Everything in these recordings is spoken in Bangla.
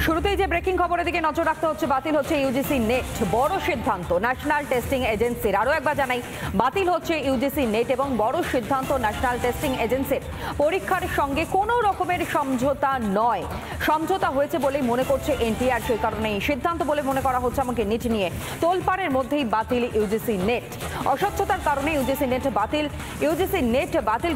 শুরুতেই যে ব্রেকিং খবরের দিকে নজর রাখতে হচ্ছে, বাতিল হচ্ছে ইউজিসি নেট। বড় সিদ্ধান্ত ন্যাশনাল টেস্টিং এজেন্সির। আরও একবার জানাই, বাতিল হচ্ছে ইউজিসি নেট এবং বড় সিদ্ধান্ত ন্যাশনাল টেস্টিং এজেন্সির। পরীক্ষার সঙ্গে কোনো রকমের সমঝোতা নয়, সমঝোতা হয়েছে বলেই মনে করছে এনটিআর। সেই কারণে এই সিদ্ধান্ত বলে মনে করা হচ্ছে। আমাকে নিট নিয়ে তোলপাড়ের মধ্যেই বাতিল ইউজিসি নেট। অস্বচ্ছতার কারণে ইউজিসি নেট বাতিল। ইউজিসি নেট বাতিল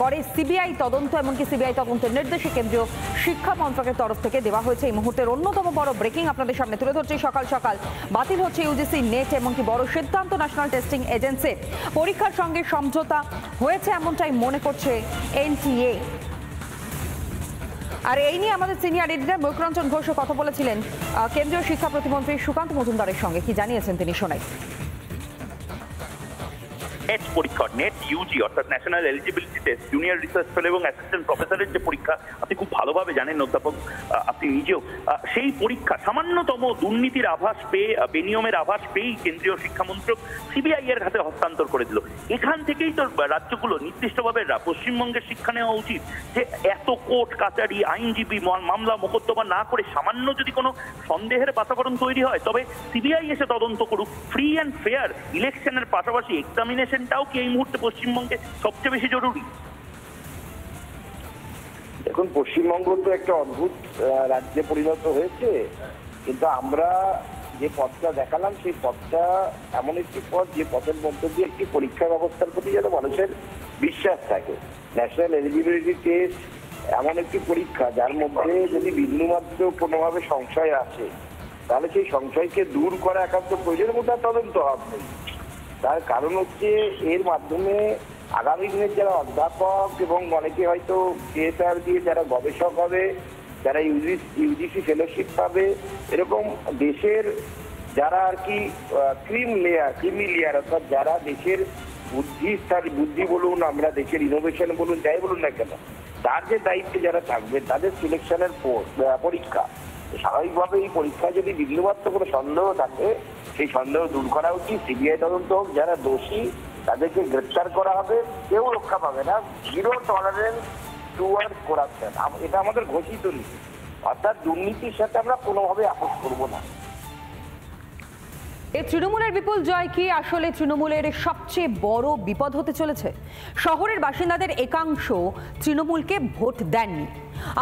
করে সিবিআই তদন্ত, এমনকি সিবিআই তদন্তের নির্দেশে কেন্দ্রীয় শিক্ষা মন্ত্রকের তরফ থেকে দেওয়া হয়েছে। এই মুহূর্তের অন্যতম বড় ব্রেকিং আপনাদের সামনে তুলে ধরছি। সকাল সকাল বাতিল হচ্ছে ইউজিসি নেট, এমনকি বড় সিদ্ধান্ত ন্যাশনাল টেস্টিং এজেন্সির। পরীক্ষার সঙ্গে সমঝোতা হয়েছে এমনটাই মনে করছে এনটিএ। আর এই নিয়ে আমাদের সিনিয়র এডিটর ময়ূরঞ্জন ঘোষ কথা বলেছিলেন কেন্দ্রীয় শিক্ষা প্রতিমন্ত্রী সুকান্ত মজুমদারের সঙ্গে। কি জানিয়েছেন তিনি, শোনাই। নেট পরীক্ষা, নেট ইউজি অর্থাৎ national eligibility test, junior research fellow এবং অ্যাসিস্ট্যান্ট প্রফেসরের যে পরীক্ষা, আপনি খুব ভালোভাবে জানেন অধ্যাপক, আপনি নিজেও সেই পরীক্ষা সামান্যতম দুর্নীতির আভাস পেয়ে, বেনিয়মের আভাস পেয়েই কেন্দ্রীয় শিক্ষামন্ত্রক সিবিআই এর হাতে হস্তান্তর করে দিল। এখান থেকেই তো রাজ্যগুলো নির্দিষ্টভাবে পশ্চিমবঙ্গের শিক্ষা নেওয়া উচিত যে এত কোর্ট কাচারি, আইনজীবী, মামলা মোকদ্দমা না করে সামান্য যদি কোনো সন্দেহের বাতাবরণ তৈরি হয় তবে সিবিআই এসে তদন্ত করুক। ফ্রি অ্যান্ড ফেয়ার ইলেকশনের পাশাপাশি এক্সামিনেশনটাও কি এই মুহূর্তে পশ্চিমবঙ্গে সবচেয়ে বেশি জরুরি? দেখুন, পশ্চিমবঙ্গ তো একটা অদ্ভুত রাজ্যে পরিণত হয়েছে, কিন্তু আমরা যে পথটা দেখালাম সেই পথটা এমন একটি পথ যে পথের মধ্যে দিয়ে একটি পরীক্ষা ব্যবস্থার প্রতি যেন মানুষের বিশ্বাস থাকে। ন্যাশনাল এলিজিবিলিটি টেস্ট এমন একটি পরীক্ষা যার মধ্যে যদি বিন্দুমাত্র কোনোভাবে সংশয় আসে তাহলে সেই সংশয়কে দূর করা একান্ত প্রয়োজনের মধ্যে তদন্ত হবে। তার কারণ হচ্ছে এর মাধ্যমে আগামী দিনের যারা অধ্যাপক এবং অনেকে হয়তো সিএসআর দিয়ে যারা গবেষক হবে, যারা ইউজিসি ফেলোশিপ পাবে, এরকম দেশের যারা আর কি ক্রিমি লেয়ার অর্থাৎ যারা দেশের বুদ্ধি বলুন, আমরা দেশের ইনোভেশন বলুন, যাই বলুন না কেন, তার যে দায়িত্বে যারা থাকবে তাদের সিলেকশনের পরীক্ষা। স্বাভাবিকভাবে এই পরীক্ষায় যদি বিন্দুমাত্র কোনো সন্দেহ থাকে সেই সন্দেহ দূর করা উচিত। সিবিআই তদন্ত হোক, যারা দোষী তাদেরকে গ্রেপ্তার করা হবে, কেউ রক্ষা পাবে না। জিরো টলারেন্স টুয়ার্ডস করাপশন, এটা আমাদের ঘোষিত নীতি। অর্থাৎ দুর্নীতির সাথে আমরা কোনোভাবে আপোষ করব না। এই তৃণমূলের বিপুল জয় কি আসলে তৃণমূলের সবচেয়ে বড় বিপদ হতে চলেছে? শহরের বাসিন্দাদের একাংশ তৃণমূলকে ভোট দেননি,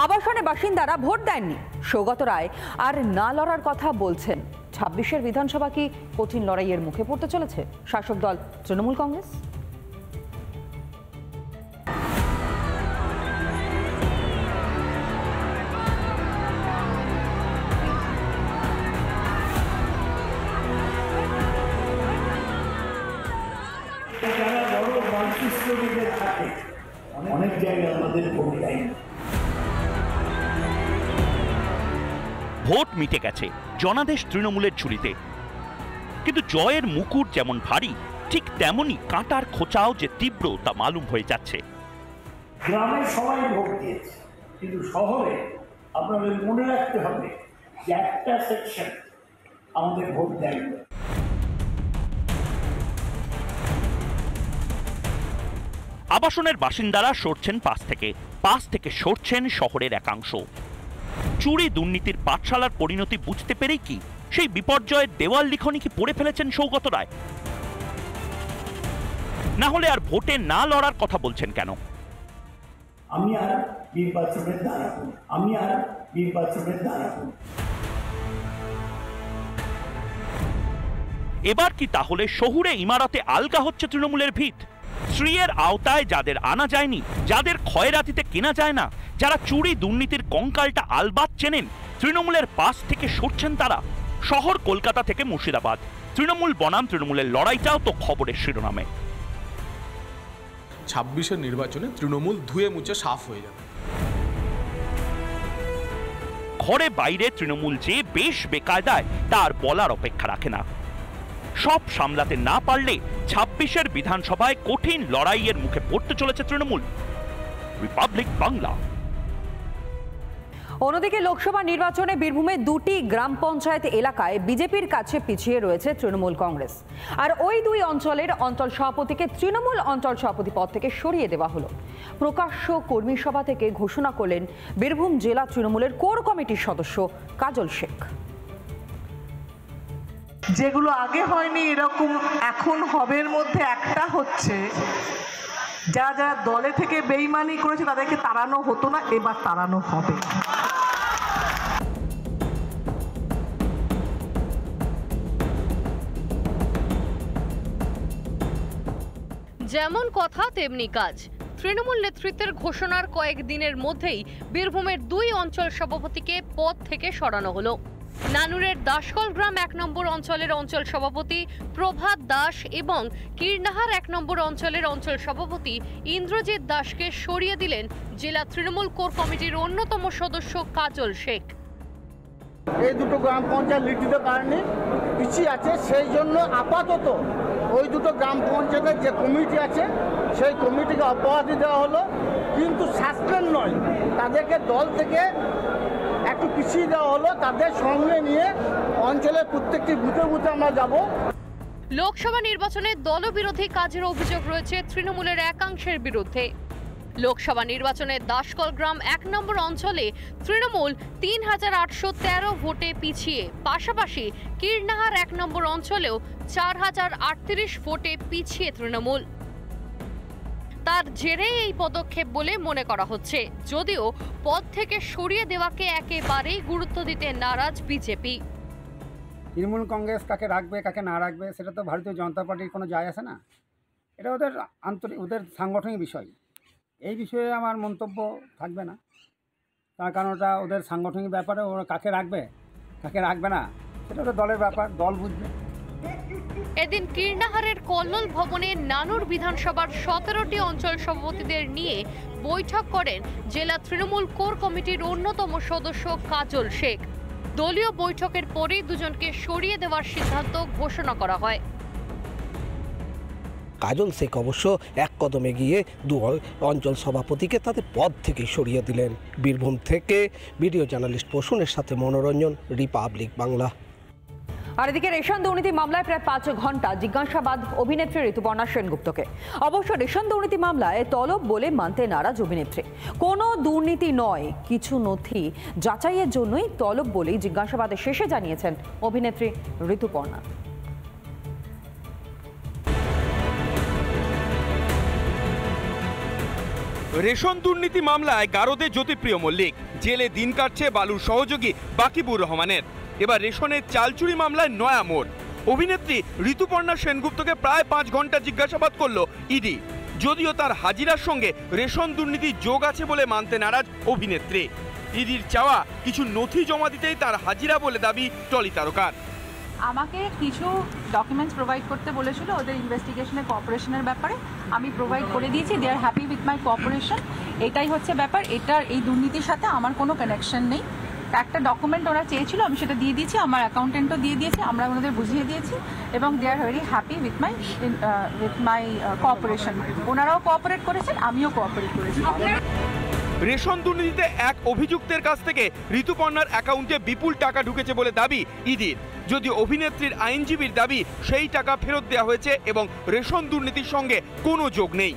আবাসনে বাসিন্দারা ভোট দেননি। সৌগত রায় আর না লড়ার কথা বলছেন। 26-এর বিধানসভা কি কঠিন লড়াইয়ের মুখে পড়তে চলেছে শাসক দল তৃণমূল কংগ্রেস? অনেক জায়গায় আমাদের ভোট দেয় না। ভোট মিটে গেছে জনাদেশ তৃণমূলের ঝুলিতে, কিন্তু জয়ের মুকুট যেমন ভারী ঠিক তেমনি কাঁটার খোঁচাও যে তীব্র তা মালুম হয়ে যাচ্ছে। গ্রামে সবাই ভোট দিয়েছে, কিন্তু শহরে আপনাদের মনে রাখতে হবে যে একটা সেকশন আমাদের ভোট দেয় না। আবাসনের বাসিন্দারা সরছেন পাশ থেকে সরছেন শহরের একাংশ। চুরি দুর্নীতির পাঠশালার পরিণতি বুঝতে পেরেই কি সেই বিপর্যয়ের দেওয়াল লিখনি কি পড়ে ফেলেছেন সৌগত রায়? না হলে আর ভোটে না লড়ার কথা বলছেন কেন? আমি আর নির্বাচনের দাঁড়াবো। এবার কি তাহলে শহুরে ইমারতে আলগা হচ্ছে তৃণমূলের ভিত? শ্রীয়ের আওতায় যাদের আনা যায়নি, যাদের খয়রাতিতে কেনা যায় না, যারা চুরি দুর্নীতির কঙ্কালটা আলবাত চেনেন, তৃণমূলের পাশ থেকে সরছেন তারা। শহর কলকাতা থেকে মুর্শিদাবাদ, তৃণমূল বনাম তৃণমূলের লড়াইটাও তো খবরের শিরোনামে। 26-এর নির্বাচনে তৃণমূল ধুয়ে মুছে সাফ হয়ে যাবে। ঘরে বাইরে তৃণমূল যে বেশ বেকায়দায় তার বলার অপেক্ষা রাখে না। সব সামলাতে না পারলে 26-এর বিধানসভায় কঠিন লড়াইয়ের মুখে পড়তে চলেছে তৃণমূল। রিপাবলিক বাংলা। অন্যদিকে লোকসভা নির্বাচনে বীরভূমে 2টি গ্রাম পঞ্চায়েত এলাকায় বিজেপির কাছে পিছিয়ে রয়েছে তৃণমূল কংগ্রেস। আর ওই 2 অঞ্চলের অঞ্চল সভাপতিকে তৃণমূল অঞ্চল সভাপতি পদ থেকে সরিয়ে দেওয়া হলো। প্রকাশ্য কর্মী সভা থেকে ঘোষণা করলেন বীরভূম জেলা তৃণমূলের কোর কমিটির সদস্য কাজল শেখ। যেগুলো আগে হয়নি এরকম এখন হবের মধ্যে একটা হচ্ছে, যারা যারা দলে থেকে বেইমানি করেছে তাদেরকে তাড়ানো হতো না, এবার তাড়ানো হবে। যেমন কথা তেমনি কাজ। তৃণমূল নেতৃত্বের ঘোষণার কয়েকদিনের মধ্যেই বীরভূমের 2 অঞ্চল সভাপতিকে পদ থেকে সরানো হলো। নানুরের দাসকল গ্রাম 1 নম্বর অঞ্চলের অঞ্চল সভাপতি প্রভাত দাস এবং কীর্ণাহার 1 নম্বর অঞ্চলের অঞ্চল সভাপতি ইন্দ্রজিৎ দাসকে সরিয়ে দিলেন জেলা তৃণমূল কোর কমিটির অন্যতম সদস্য কাজল শেখ। এই দুটো গ্রাম পঞ্চায়েত লিড দিতে পারেনি, পিছিয়ে আছে, সেই জন্য আপাতত ওই দুটো গ্রাম পঞ্চায়েতের যে কমিটি আছে সেই কমিটিকে অব্যাহতি দেওয়া হলো, কিন্তু সাসপেন্ড নয়, তাদেরকে দল থেকে একটু পিছিয়ে দেওয়া হলো। তাদের সঙ্গে নিয়ে অঞ্চলের প্রত্যেকটি বুথে বুথে আমরা যাব। লোকসভা নির্বাচনে দলবিরোধী কাজের অভিযোগ রয়েছে তৃণমূলের একাংশের বিরুদ্ধে। লোকসভা নির্বাচনে দাসকল গ্রাম 1 নম্বর অঞ্চলে তৃণমূল 3813 ভোটে পিছিয়ে, পাশাপাশি কীর্ণাহার 1 নম্বর অঞ্চলেও 4038 ভোটে পিছিয়ে তৃণমূল। তার জেরে এই পদক্ষেপ বলে মনে করা হচ্ছে, যদিও পদ থেকে সরিয়ে দেওয়াকে একেবারেই গুরুত্ব দিতে নারাজ বিজেপি। তৃণমূল কংগ্রেস কাকে রাখবে কাকে না রাখবে সেটা তো ভারতীয় জনতা পার্টির কোনো যায় আসে না, এটা ওদের সাংগঠনিক বিষয়। এই বিষয়ে আমার মন্তব্য থাকবে না, তার কারণ ওটা ওদের সাংগঠনিক ব্যাপারে। ওরা কাকে রাখবে কাকে রাখবে না সেটা ওদের দলের ব্যাপার, দল বুঝবে। এদিন কীর্ণাহারের কল্লোল ভবনে নানুর বিধানসভার 17টি অঞ্চল সভাপতিদের নিয়ে বৈঠক করেন জেলা তৃণমূল কোর কমিটির অন্যতম সদস্য কাজল শেখ। দলীয় বৈঠকের পরেই দুজনকে সরিয়ে দেওয়ার সিদ্ধান্ত ঘোষণা করা হয়। কাজল শেখ অবশ্য এক কদমে গিয়ে 2 অঞ্চল সভাপতিকে তাদের পদ থেকে সরিয়ে দিলেন। বীরভূম থেকে ভিডিও জার্নালিস্ট প্রসূনের সাথে মনোরঞ্জন, রিপাবলিক বাংলা। আর এদিকে রেশন দুর্নীতি মামলায় প্রায় 5 ঘন্টা জিজ্ঞাসাবাদ অভিনেত্রী ঋতুপর্ণা সেনগুপ্তকে। অবশ্য রেশন দুর্নীতি মামলায় তলব বলে মানতে নারাজ অভিনেত্রী। কোনো দুর্নীতি নয়, কিছু নথি যাচাইয়ের জন্যই তলব বলেই জিজ্ঞাসাবাদের শেষে জানিয়েছেন অভিনেত্রী ঋতুপর্ণা। রেশন দুর্নীতি মামলায় গারদে জ্যোতিপ্রিয় মল্লিক, জেলে দিন কাটছে বালুর সহযোগী বাকিবুর রহমানের। এবার রেশনের চালচুরি মামলায় নয়া মোড়। অভিনেত্রী ঋতুপর্ণা সেনগুপ্তকে প্রায় 5 ঘন্টা জিজ্ঞাসাবাদ করল ইডি, যদিও তার হাজিরার সঙ্গে রেশন দুর্নীতির যোগ আছে বলে মানতে নারাজ অভিনেত্রী। ইডির চাওয়া কিছু নথি জমা দিতেই তার হাজিরা বলে দাবি টলি তারকার। আমাকে কিছু ডকুমেন্টস প্রোভাইড করতে বলেছিল ওদের ইনভেস্টিগেশনের কোঅপারেশনের ব্যাপারে, আমি প্রোভাইড করে দিয়েছি। দে আর হ্যাপি উইথ মাই কোঅপারেশন। এটাই হচ্ছে ব্যাপার, এই দুর্নীতির সাথে আমার কোনো কানেকশন নেই। একটা ডকুমেন্ট ওরা চেয়েছিল, আমি সেটা দিয়ে দিয়েছি, আমার অ্যাকাউন্টেন্টও দিয়ে দিয়েছি, আমরা ওনাদের বুঝিয়ে দিয়েছি এবং they are very happy with my cooperation. ওনারাও কোঅপারেট করেছেন, আমিও কোঅপারেট করেছি। রেশন দুর্নীতিতে এক অভিযুক্তের কাছ থেকে ঋতুপর্ণার অ্যাকাউন্টে বিপুল টাকা ঢুকেছে বলে দাবি ইডির, যদি অভিনেত্রীর আইনজীবীর দাবি সেই টাকা ফেরত দেওয়া হয়েছে এবং রেশন দুর্নীতির সঙ্গে কোনো যোগ নেই।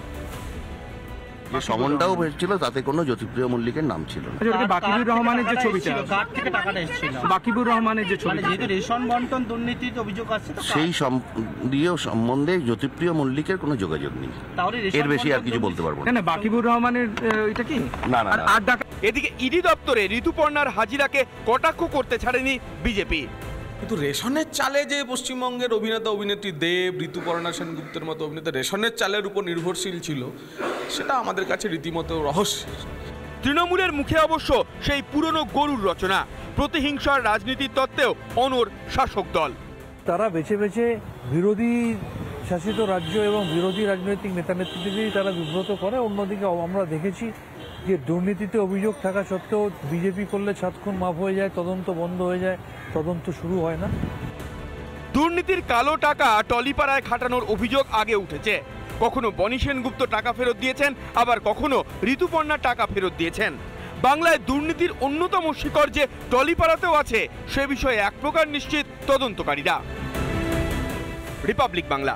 যে সমনটাও হয়েছিল তাতে কোনো জ্যোতিপ্রিয় মল্লিকের নাম ছিল না। বাকিবুর রহমানের যে ছবিটা, কার থেকে টাকাটা এসেছিল? বাকিবুর রহমানের যে ছবি, যেহেতু রেশন বন্টন দুর্নীতির অভিযোগ আছে, সেই সম্বন্ধে জ্যোতিপ্রিয় মল্লিকের কোনো যোগাযোগ নেই। এর বেশি আর কিছু বলতে পারবো না। বাকিবুর রহমানের এটা কি না। এদিকে ইডি দপ্তরে ঋতুপর্ণার হাজিরাকে কটাক্ষ করতে ছাড়েনি বিজেপি। কিন্তু রেশনের চালে যে পশ্চিমবঙ্গের অভিনেতা অভিনেত্রী দেব, ঋতুপর্ণা সেনগুপ্তের মতো অভিনেতা রেশনের চালের উপর নির্ভরশীল ছিল, সেটা আমাদের কাছে রীতিমতো রহস্য। তৃণমূলের মুখে অবশ্য সেই পুরনো গরুর রচনা, প্রতিহিংসার রাজনীতির তত্ত্বেও অনড় শাসক দল। তারা বেছে বেছে বিরোধী শাসিত রাজ্য এবং বিরোধী রাজনৈতিক নেতা নেত্রীদেরই তারা বিব্রত করে। অন্যদিকে আমরা দেখেছি যে দুর্নীতিতে অভিযোগ থাকা সত্ত্বেও বিজেপি করলে 7 খুন মাফ হয়ে যায়, তদন্ত বন্ধ হয়ে যায়, তদন্ত শুরু হয় না। দুর্নীতির কালো টাকা টলিপাড়ায় খাটানোর অভিযোগ আগে উঠেছে। কখনো বনি সেনগুপ্ত টাকা ফেরত দিয়েছেন, আবার কখনো ঋতুপর্ণা টাকা ফেরত দিয়েছেন। বাংলায় দুর্নীতির অন্যতম শিকড় যে টলিপাড়াতেও আছে সে বিষয়ে এক প্রকার নিশ্চিত তদন্তকারীরা। রিপাবলিক বাংলা।